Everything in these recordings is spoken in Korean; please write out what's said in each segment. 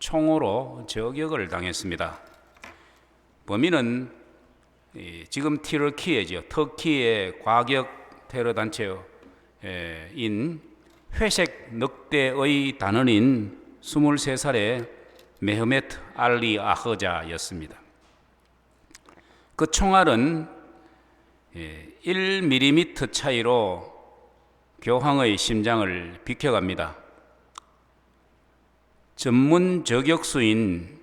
총으로 저격을 당했습니다. 범인은 지금 터키의 과격 테러 단체인 회색 늑대의 단원인 23살의 메흐메트 알리 아흐자였습니다. 그 총알은 1mm 차이로 교황의 심장을 비켜갑니다. 전문 저격수인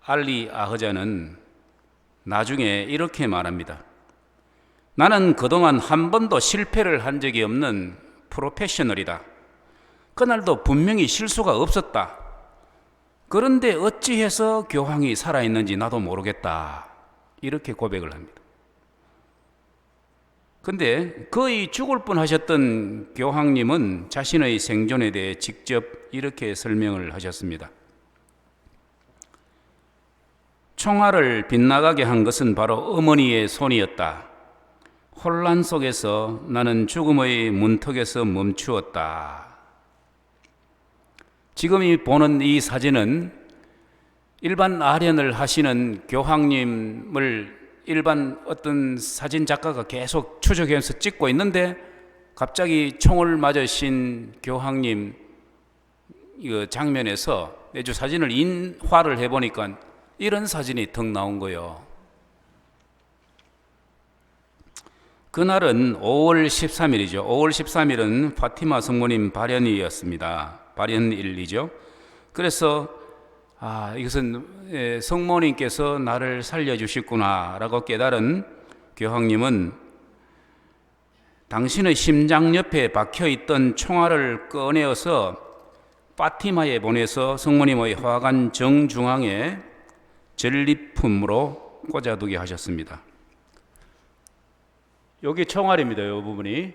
알리 아흐자는 나중에 이렇게 말합니다. 나는 그동안 한 번도 실패를 한 적이 없는 프로페셔널이다. 그날도 분명히 실수가 없었다. 그런데 어찌해서 교황이 살아있는지 나도 모르겠다. 이렇게 고백을 합니다. 근데 거의 죽을 뻔하셨던 교황님은 자신의 생존에 대해 직접 이렇게 설명을 하셨습니다. 총알을 빗나가게 한 것은 바로 어머니의 손이었다. 혼란 속에서 나는 죽음의 문턱에서 멈추었다. 지금 보는 이 사진은 일반 아련을 하시는 교황님을 일반 어떤 사진 작가가 계속 추적해서 찍고 있는데 갑자기 총을 맞으신 교황님 이 장면에서 내주 사진을 인화를 해보니까 이런 사진이 턱 나온 거예요. 그날은 5월 13일이죠. 5월 13일은 파티마 성모님 발현일이죠. 그래서 이것은 성모님께서 나를 살려주셨구나 라고 깨달은 교황님은 당신의 심장 옆에 박혀있던 총알을 꺼내어서 파티마에 보내서 성모님의 화관 정중앙에 전리품으로 꽂아두게 하셨습니다. 여기 총알입니다. 이 부분이.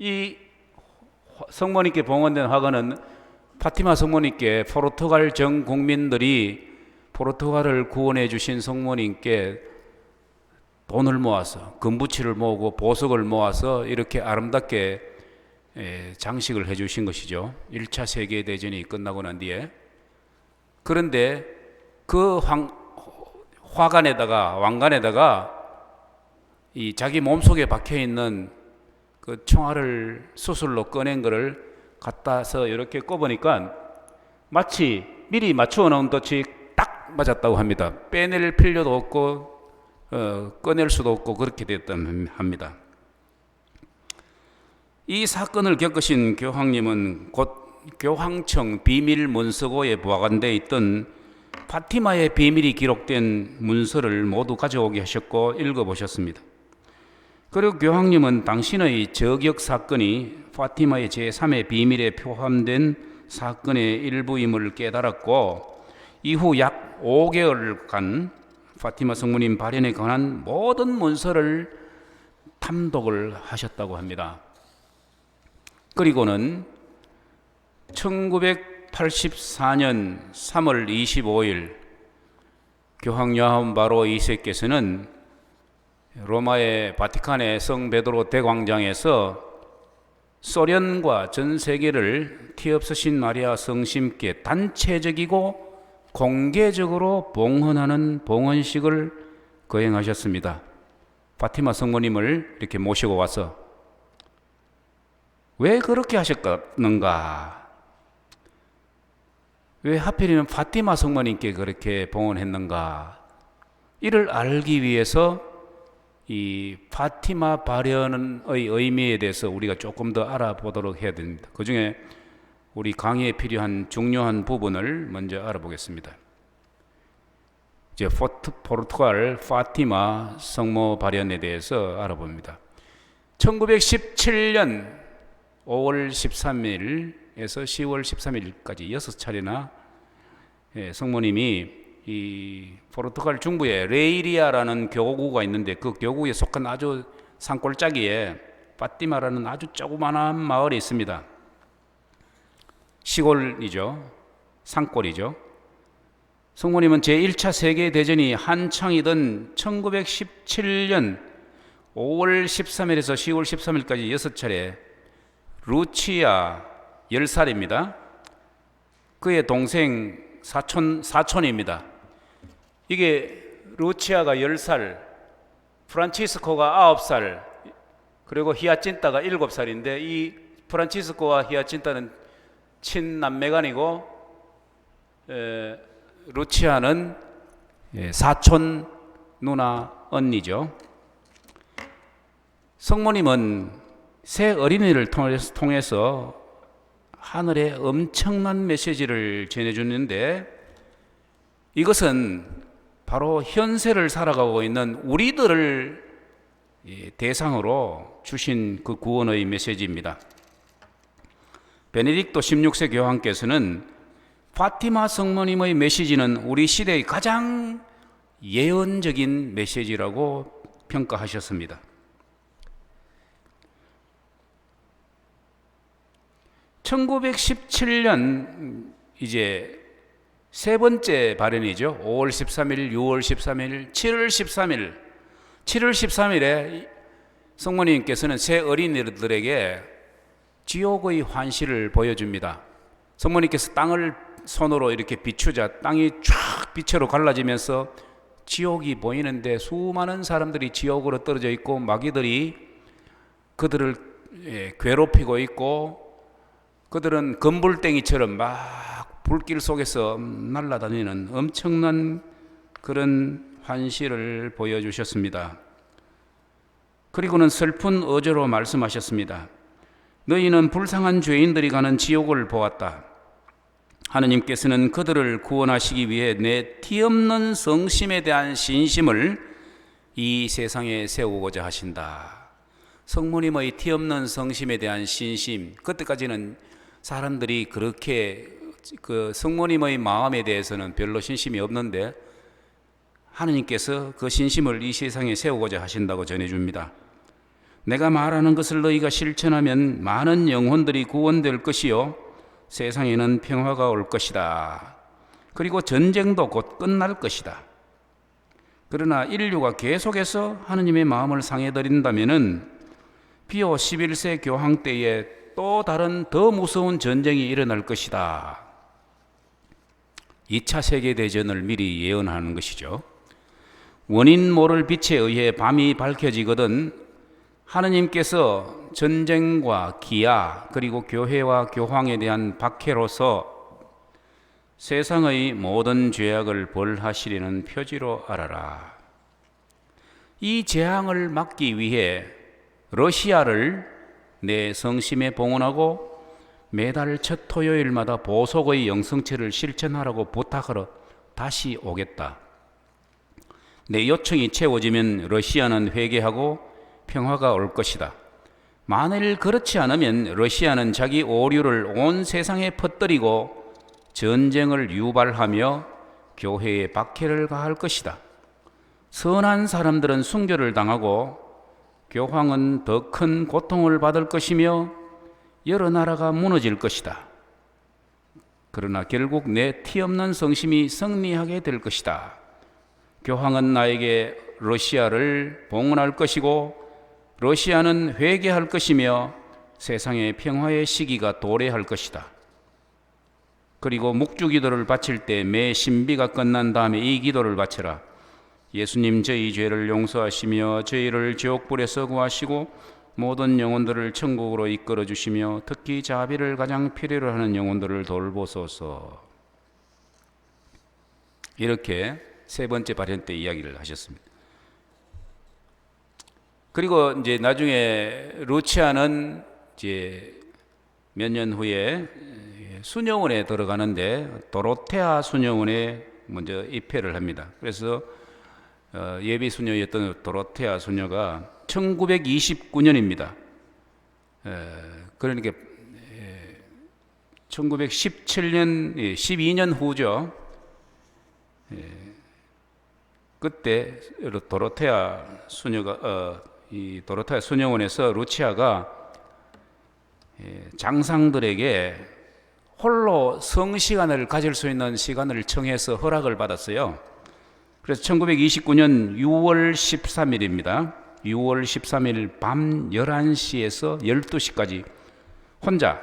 이 성모님께 봉헌된 화관은 파티마 성모님께 포르투갈 전 국민들이 포르투갈을 구원해 주신 성모님께 돈을 모아서 금부치를 모으고 보석을 모아서 이렇게 아름답게 장식을 해 주신 것이죠. 1차 세계대전이 끝나고 난 뒤에. 그런데 그 왕관에다가 이 자기 몸속에 박혀있는 그 총알을 수술로 꺼낸 거를 갖다서 이렇게 꼽으니까 마치 미리 맞추어 놓은 듯이 딱 맞았다고 합니다. 빼낼 필요도 없고 꺼낼 수도 없고 그렇게 됐다고 합니다. 이 사건을 겪으신 교황님은 곧 교황청 비밀 문서고에 보관되어 있던 파티마의 비밀이 기록된 문서를 모두 가져오게 하셨고 읽어보셨습니다. 그리고 교황님은 당신의 저격 사건이 파티마의 제3의 비밀에 포함된 사건의 일부임을 깨달았고 이후 약 5개월간 파티마 성모님 발현에 관한 모든 문서를 탐독을 하셨다고 합니다. 그리고는 1984년 3월 25일 교황 요한 바로 2세께서는 로마의 바티칸의 성 베드로 대광장에서 소련과 전 세계를 티없으신 마리아 성심께 단체적이고 공개적으로 봉헌하는 봉헌식을 거행하셨습니다. 파티마 성모님을 이렇게 모시고 와서 왜 그렇게 하셨는가? 왜 하필이면 파티마 성모님께 그렇게 봉헌했는가? 이를 알기 위해서 이 파티마 발현의 의미에 대해서 우리가 조금 더 알아보도록 해야 됩니다. 그 중에 우리 강의에 필요한 중요한 부분을 먼저 알아보겠습니다. 이제 포르투갈 파티마 성모 발현에 대해서 알아봅니다. 1917년 5월 13일에서 10월 13일까지 6차례나 성모님이 이 포르투갈 중부에 레이리아라는 교구가 있는데 그 교구에 속한 아주 산골짜기에 파티마라는 아주 조그마한 마을이 있습니다. 시골이죠. 산골이죠. 성모님은 제1차 세계대전이 한창이던 1917년 5월 13일에서 10월 13일까지 6차례 루치아 10살입니다. 그의 동생 사촌입니다. 이게 루치아가 10살, 프란치스코가 9살, 그리고 히아친타가 7살인데 이 프란치스코와 히아친타는 친남매간이고 루치아는 사촌 누나 언니죠. 성모님은 새 어린이를 통해서 하늘의 엄청난 메시지를 전해주는데 이것은 바로 현세를 살아가고 있는 우리들을 대상으로 주신 그 구원의 메시지입니다. 베네딕토 16세 교황께서는 파티마 성모님의 메시지는 우리 시대의 가장 예언적인 메시지라고 평가하셨습니다. 1917년 이제 세 번째 발현이죠. 5월 13일, 6월 13일, 7월 13일. 7월 13일에 성모님께서는 새 어린이들에게 지옥의 환시를 보여줍니다. 성모님께서 땅을 손으로 이렇게 비추자 땅이 쫙 빛으로 갈라지면서 지옥이 보이는데 수많은 사람들이 지옥으로 떨어져 있고 마귀들이 그들을 괴롭히고 있고 그들은 건불땡이처럼 막 불길 속에서 날아다니는 엄청난 그런 환시를 보여주셨습니다. 그리고는 슬픈 어조로 말씀하셨습니다. 너희는 불쌍한 죄인들이 가는 지옥을 보았다. 하느님께서는 그들을 구원하시기 위해 내 티없는 성심에 대한 신심을 이 세상에 세우고자 하신다. 성모님의 티없는 성심에 대한 신심, 그때까지는 사람들이 그렇게 그 성모님의 마음에 대해서는 별로 신심이 없는데 하느님께서 그 신심을 이 세상에 세우고자 하신다고 전해줍니다. 내가 말하는 것을 너희가 실천하면 많은 영혼들이 구원될 것이요 세상에는 평화가 올 것이다. 그리고 전쟁도 곧 끝날 것이다. 그러나 인류가 계속해서 하느님의 마음을 상해드린다면 피오 11세 교황 때에 또 다른 더 무서운 전쟁이 일어날 것이다. 2차 세계대전을 미리 예언하는 것이죠. 원인 모를 빛에 의해 밤이 밝혀지거든 하느님께서 전쟁과 기아 그리고 교회와 교황에 대한 박해로서 세상의 모든 죄악을 벌하시려는 표지로 알아라. 이 재앙을 막기 위해 러시아를 내 성심에 봉헌하고 매달 첫 토요일마다 보석의 영성체를 실천하라고 부탁하러 다시 오겠다. 내 요청이 채워지면 러시아는 회개하고 평화가 올 것이다. 만일 그렇지 않으면 러시아는 자기 오류를 온 세상에 퍼뜨리고 전쟁을 유발하며 교회에 박해를 가할 것이다. 선한 사람들은 순교를 당하고 교황은 더 큰 고통을 받을 것이며 여러 나라가 무너질 것이다. 그러나 결국 내 티없는 성심이 승리하게 될 것이다. 교황은 나에게 러시아를 봉헌할 것이고 러시아는 회개할 것이며 세상의 평화의 시기가 도래할 것이다. 그리고 묵주기도를 바칠 때 매 신비가 끝난 다음에 이 기도를 바쳐라. 예수님 저희 죄를 용서하시며 저희를 지옥불에서 구하시고 모든 영혼들을 천국으로 이끌어 주시며 특히 자비를 가장 필요로 하는 영혼들을 돌보소서. 이렇게 세 번째 발현 때 이야기를 하셨습니다. 그리고 이제 나중에 루치아는 이제 몇 년 후에 수녀원에 들어가는데 도로테아 수녀원에 먼저 입회를 합니다. 그래서 예비 수녀였던 도로테아 수녀가 1929년입니다. 그러니까 1917년 12년 후죠. 그때 도로테아 수녀가 이 도로테아 수녀원에서 루치아가 장상들에게 홀로 성시간을 가질 수 있는 시간을 청해서 허락을 받았어요. 그래서 1929년 6월 13일입니다. 6월 13일 밤 11시에서 12시까지 혼자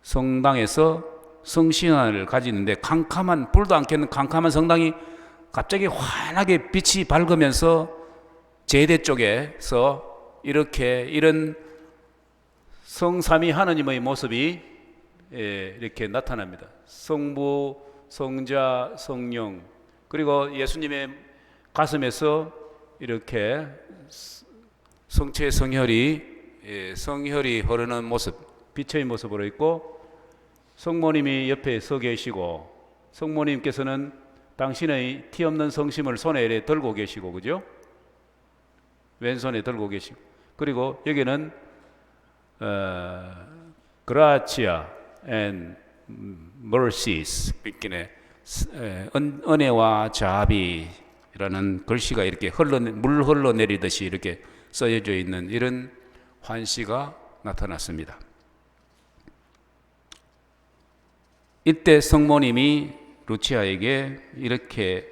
성당에서 성신을 가지는데 캄캄한, 불도 안 켜는 캄캄한 성당이 갑자기 환하게 빛이 밝으면서 제대 쪽에서 이런 성삼위 하나님의 모습이 이렇게 나타납니다. 성부, 성자, 성령, 그리고 예수님의 가슴에서 이렇게 성체 성혈이 흐르는 모습, 빛의 모습으로 있고, 성모님이 옆에 서 계시고, 성모님께서는 당신의 티 없는 성심을 손에 이렇게 들고 계시고, 그죠? 왼손에 들고 계시고, 그리고 여기는 gratia and mercies, 은혜와 자비라는 글씨가 이렇게 물 흘러내리듯이 이렇게 써져 있는 이런 환시가 나타났습니다. 이때 성모님이 루치아에게 이렇게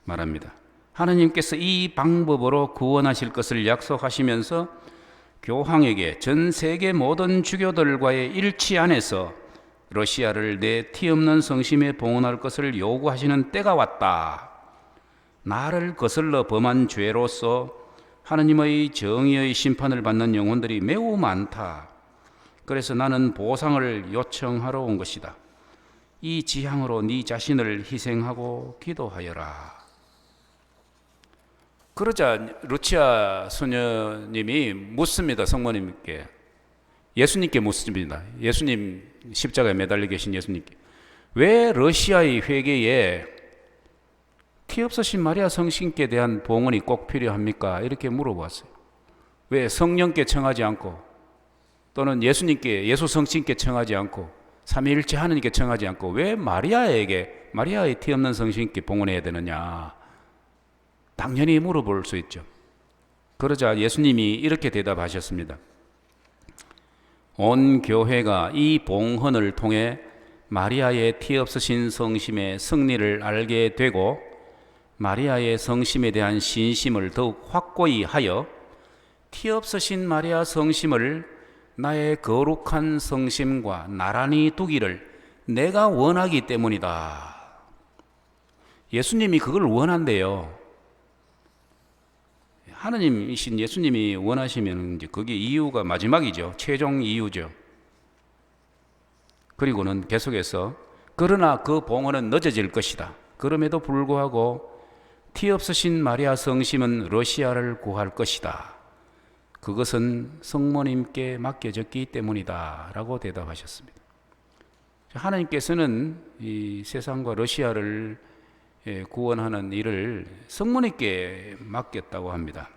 말합니다. 하나님께서 이 방법으로 구원하실 것을 약속하시면서 교황에게 전 세계 모든 주교들과의 일치 안에서 러시아를 내 티 없는 성심에 봉헌할 것을 요구하시는 때가 왔다. 나를 거슬러 범한 죄로서 하나님의 정의의 심판을 받는 영혼들이 매우 많다. 그래서 나는 보상을 요청하러 온 것이다. 이 지향으로 네 자신을 희생하고 기도하여라. 그러자 루치아 소녀님이 묻습니다. 성모님께, 예수님께 묻습니다. 예수님, 십자가에 매달려 계신 예수님께, 왜 러시아의 회개에 티 없으신 마리아 성신께 대한 봉헌이 꼭 필요합니까? 이렇게 물어보았어요. 왜 성령께 청하지 않고, 또는 예수님께, 예수 성신께 청하지 않고, 삼위일체 하느님께 청하지 않고 왜 마리아의 티 없는 성신께 봉헌해야 되느냐? 당연히 물어볼 수 있죠. 그러자 예수님이 이렇게 대답하셨습니다. 온 교회가 이 봉헌을 통해 마리아의 티 없으신 성심의 승리를 알게 되고 마리아의 성심에 대한 신심을 더욱 확고히 하여 티 없으신 마리아 성심을 나의 거룩한 성심과 나란히 두기를 내가 원하기 때문이다. 예수님이 그걸 원한대요. 하나님이신 예수님이 원하시면 이제 그게 이유가 마지막이죠. 최종 이유죠. 그리고는 계속해서 그러나 그 봉헌은 늦어질 것이다. 그럼에도 불구하고 티 없으신 마리아 성심은 러시아를 구할 것이다. 그것은 성모님께 맡겨졌기 때문이다 라고 대답하셨습니다. 하나님께서는 이 세상과 러시아를 구원하는 일을 성모님께 맡겼다고 합니다.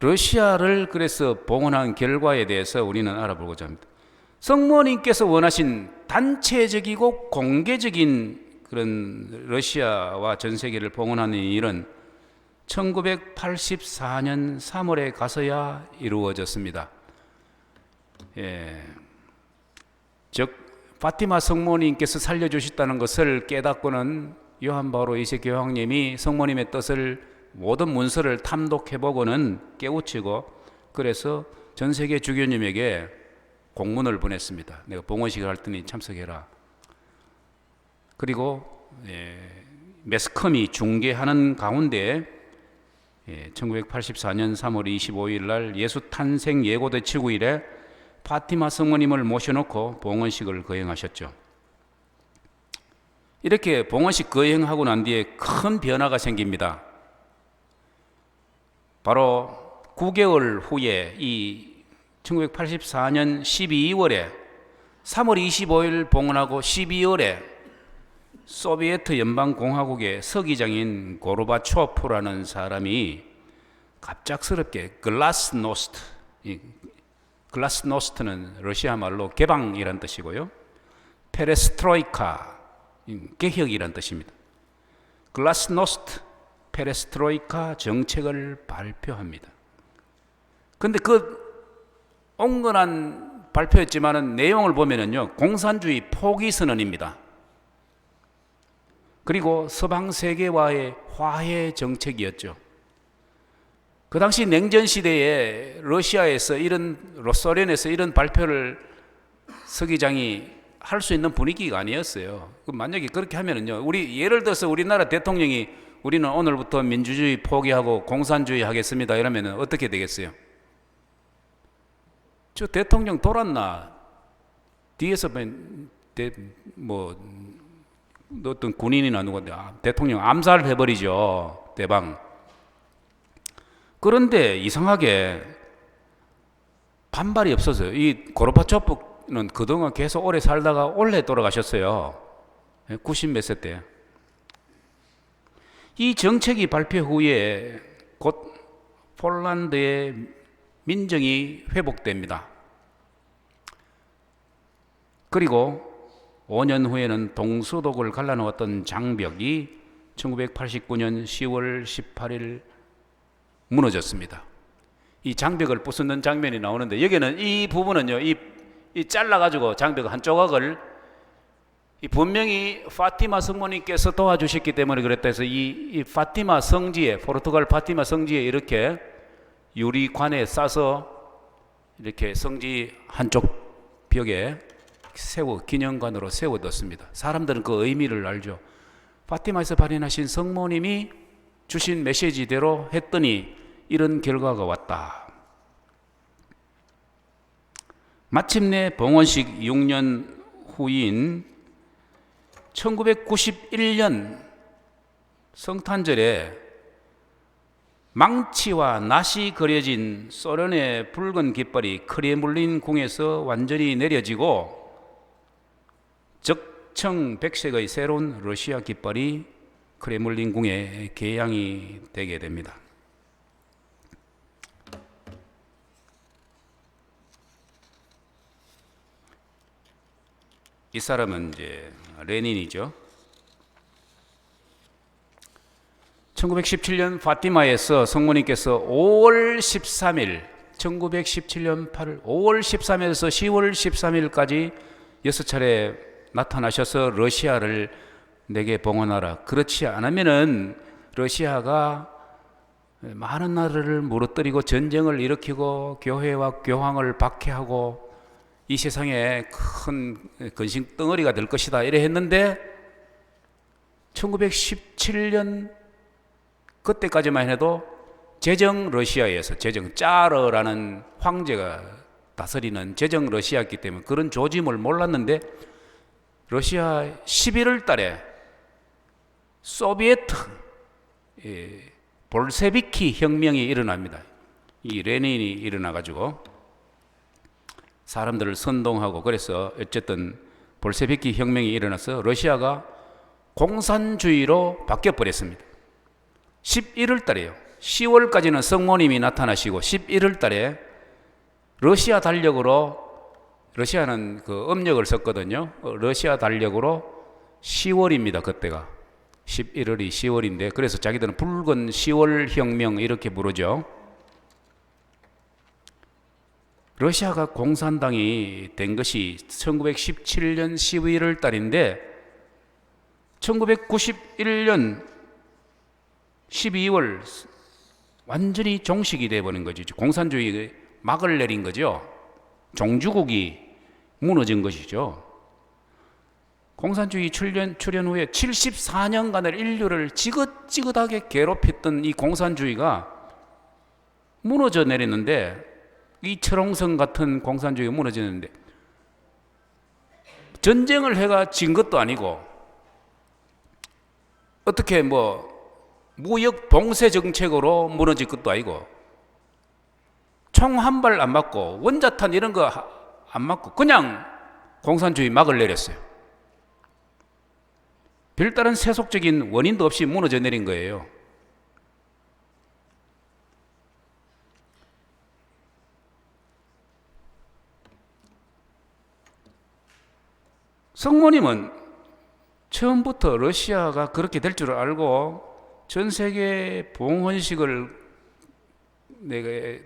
러시아를 그래서 봉헌한 결과에 대해서 우리는 알아보고자 합니다. 성모님께서 원하신 단체적이고 공개적인 그런 러시아와 전 세계를 봉헌하는 일은 1984년 3월에 가서야 이루어졌습니다. 즉 파티마 성모님께서 살려주셨다는 것을 깨닫고는 요한 바오로 2세 교황님이 성모님의 뜻을 모든 문서를 탐독해보고는 깨우치고 그래서 전 세계 주교님에게 공문을 보냈습니다. 내가 봉헌식을 할 테니 참석해라. 그리고 매스컴이 중계하는 가운데 1984년 3월 25일 날 예수 탄생 예고대 7구일에 파티마 성모님을 모셔놓고 봉헌식을 거행하셨죠. 이렇게 봉헌식 거행하고 난 뒤에 큰 변화가 생깁니다. 바로 9개월 후에 이 1984년 12월에 3월 25일 봉헌하고 12월에 소비에트 연방공화국의 서기장인 고르바초프라는 사람이 갑작스럽게 글라스노스트는 러시아 말로 개방이란 뜻이고요. 페레스트로이카, 개혁이란 뜻입니다. 글라스노스트, 페레스트로이카 정책을 발표합니다. 그런데 그 온건한 발표였지만은 내용을 보면은요, 공산주의 포기 선언입니다. 그리고 서방 세계와의 화해 정책이었죠. 그 당시 냉전 시대에 러시아에서 소련에서 이런 발표를 서기장이 할 수 있는 분위기가 아니었어요. 만약에 그렇게 하면은요, 예를 들어서 우리나라 대통령이 우리는 오늘부터 민주주의 포기하고 공산주의 하겠습니다 이러면은 어떻게 되겠어요? 저 대통령 돌았나? 뒤에서 뭐 어떤 군인이나 누구인데 대통령 암살해버리죠. 대방. 그런데 이상하게 반발이 없었어요. 이 고르바초프는 그동안 계속 오래 살다가 올해 돌아가셨어요. 90 몇 세 때. 이 정책이 발표 후에 곧 폴란드의 민정이 회복됩니다. 그리고 5년 후에는 동서독을 갈라놓았던 장벽이 1989년 10월 18일 무너졌습니다. 이 장벽을 부수는 장면이 나오는데 여기는 이 부분은요, 이 잘라가지고 장벽 한 조각을 분명히 파티마 성모님께서 도와주셨기 때문에 그랬다 해서 이 파티마 성지에, 포르투갈 파티마 성지에 이렇게 유리관에 싸서 이렇게 성지 한쪽 벽에 기념관으로 세워뒀습니다. 사람들은 그 의미를 알죠. 파티마에서 발현하신 성모님이 주신 메시지대로 했더니 이런 결과가 왔다. 마침내 봉헌식 6년 후인 1991년 성탄절에 망치와 낫이 그려진 소련의 붉은 깃발이 크레물린 궁에서 완전히 내려지고 적청 백색의 새로운 러시아 깃발이 크레물린 궁에 개양이 되게 됩니다. 이 사람은 이제 레닌이죠. 1917년 파티마에서 성모님께서 5월 13일, 1917년 8월 5월 13일에서 10월 13일까지 6차례 나타나셔서 러시아를 내게 봉헌하라. 그렇지 않으면은 러시아가 많은 나라를 무너뜨리고 전쟁을 일으키고 교회와 교황을 박해하고 이 세상에 큰 근심 덩어리가 될 것이다 이래 했는데 1917년 그때까지만 해도 제정 러시아에서 짜르라는 황제가 다스리는 제정 러시아였기 때문에 그런 조짐을 몰랐는데 러시아 11월 달에 소비에트 볼셰비키 혁명이 일어납니다. 이 레닌이 일어나가지고 사람들을 선동하고 그래서 어쨌든 볼셰비키 혁명이 일어나서 러시아가 공산주의로 바뀌어버렸습니다. 11월 달에요. 10월까지는 성모님이 나타나시고 11월 달에 러시아 달력으로 러시아는 그 음력을 썼거든요. 러시아 달력으로 10월입니다. 그때가 11월이 10월인데 그래서 자기들은 붉은 10월 혁명 이렇게 부르죠. 러시아가 공산당이 된 것이 1917년 11월 달인데 1991년 12월 완전히 종식이 되어버린 거죠. 공산주의 막을 내린 거죠. 종주국이 무너진 것이죠. 공산주의 출현 후에 74년간을 인류를 지긋지긋하게 괴롭혔던 이 공산주의가 무너져 내렸는데 이 철옹성 같은 공산주의가 무너지는데 전쟁을 해가 진 것도 아니고 어떻게 무역 봉쇄 정책으로 무너질 것도 아니고 총 한 발 안 맞고 원자탄 이런 거 안 맞고 그냥 공산주의 막을 내렸어요. 별다른 세속적인 원인도 없이 무너져 내린 거예요. 성모님은 처음부터 러시아가 그렇게 될 줄 알고 전 세계 봉헌식을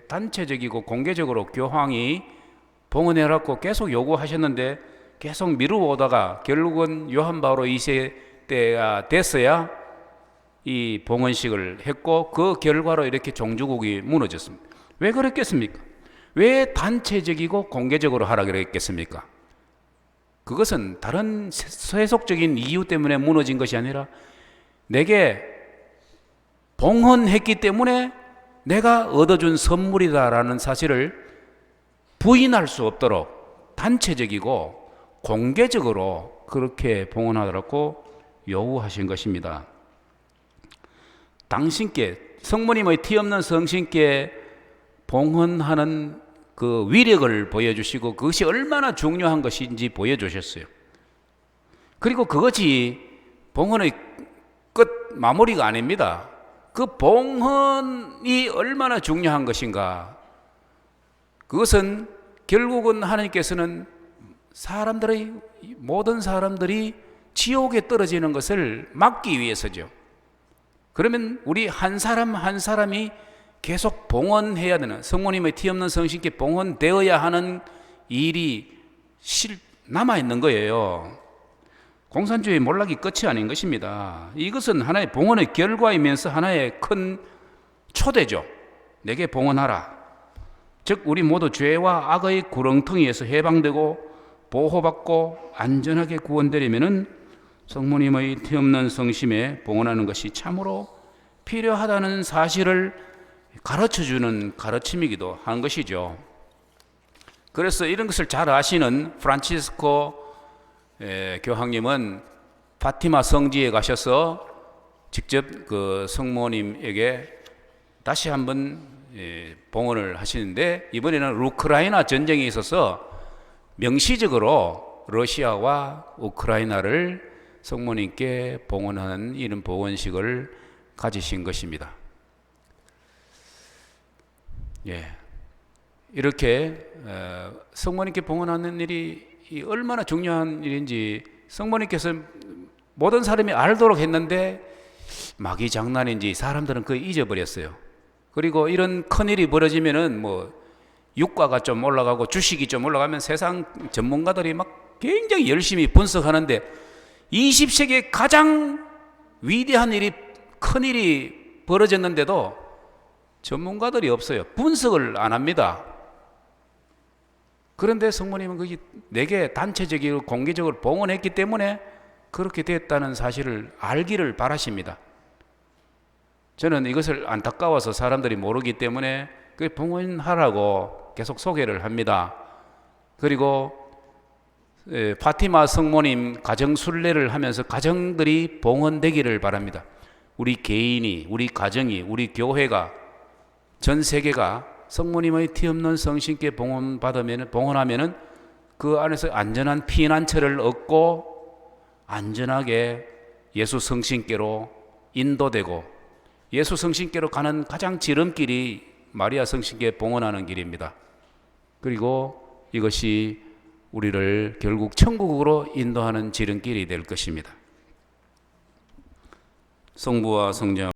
단체적이고 공개적으로 교황이 봉헌해라고 계속 요구하셨는데 계속 미루어 오다가 결국은 요한 바오로 2세 때가 됐어야 이 봉헌식을 했고 그 결과로 이렇게 종주국이 무너졌습니다. 왜 그랬겠습니까? 왜 단체적이고 공개적으로 하라 그랬겠습니까? 그것은 다른 세속적인 이유 때문에 무너진 것이 아니라 내게 봉헌했기 때문에 내가 얻어준 선물이다라는 사실을 부인할 수 없도록 단체적이고 공개적으로 그렇게 봉헌하라고 요구하신 것입니다. 당신께 성모님의 티 없는 성신께 봉헌하는 그 위력을 보여주시고 그것이 얼마나 중요한 것인지 보여주셨어요. 그리고 그것이 봉헌의 끝 마무리가 아닙니다. 그 봉헌이 얼마나 중요한 것인가. 그것은 결국은 하나님께서는 모든 사람들이 지옥에 떨어지는 것을 막기 위해서죠. 그러면 우리 한 사람 한 사람이 계속 봉헌해야 되는, 성모님의 티 없는 성신께 봉헌되어야 하는 일이 남아있는 거예요. 공산주의 몰락이 끝이 아닌 것입니다. 이것은 하나의 봉헌의 결과이면서 하나의 큰 초대죠. 내게 봉헌하라. 즉 우리 모두 죄와 악의 구렁텅이에서 해방되고 보호받고 안전하게 구원되려면 성모님의 티 없는 성심에 봉헌하는 것이 참으로 필요하다는 사실을 가르쳐주는 가르침이기도 한 것이죠. 그래서 이런 것을 잘 아시는 프란치스코 교황님은 파티마 성지에 가셔서 직접 그 성모님에게 다시 한번 봉헌을 하시는데, 이번에는 우크라이나 전쟁이 있어서 명시적으로 러시아와 우크라이나를 성모님께 봉헌하는 이런 봉헌식을 가지신 것입니다. 이렇게 성모님께 봉헌하는 일이 얼마나 중요한 일인지 성모님께서 모든 사람이 알도록 했는데 마귀 장난인지 사람들은 그걸 잊어버렸어요. 그리고 이런 큰일이 벌어지면은 유가가 좀 올라가고 주식이 좀 올라가면 세상 전문가들이 막 굉장히 열심히 분석하는데 20세기에 가장 위대한 일이, 큰일이 벌어졌는데도 전문가들이 없어요. 분석을 안 합니다. 그런데 성모님은 그게 내게 단체적이고 공개적으로 봉헌했기 때문에 그렇게 됐다는 사실을 알기를 바라십니다. 저는 이것을 안타까워서 사람들이 모르기 때문에 그 봉헌하라고 계속 소개를 합니다. 그리고 파티마 성모님 가정 순례를 하면서 가정들이 봉헌되기를 바랍니다. 우리 개인이, 우리 가정이, 우리 교회가, 전 세계가 성모님의 티 없는 성신께 봉헌하면은 그 안에서 안전한 피난처를 얻고 안전하게 예수 성신께로 인도되고, 예수 성신께로 가는 가장 지름길이 마리아 성신께 봉헌하는 길입니다. 그리고 이것이 우리를 결국 천국으로 인도하는 지름길이 될 것입니다. 성부와 성자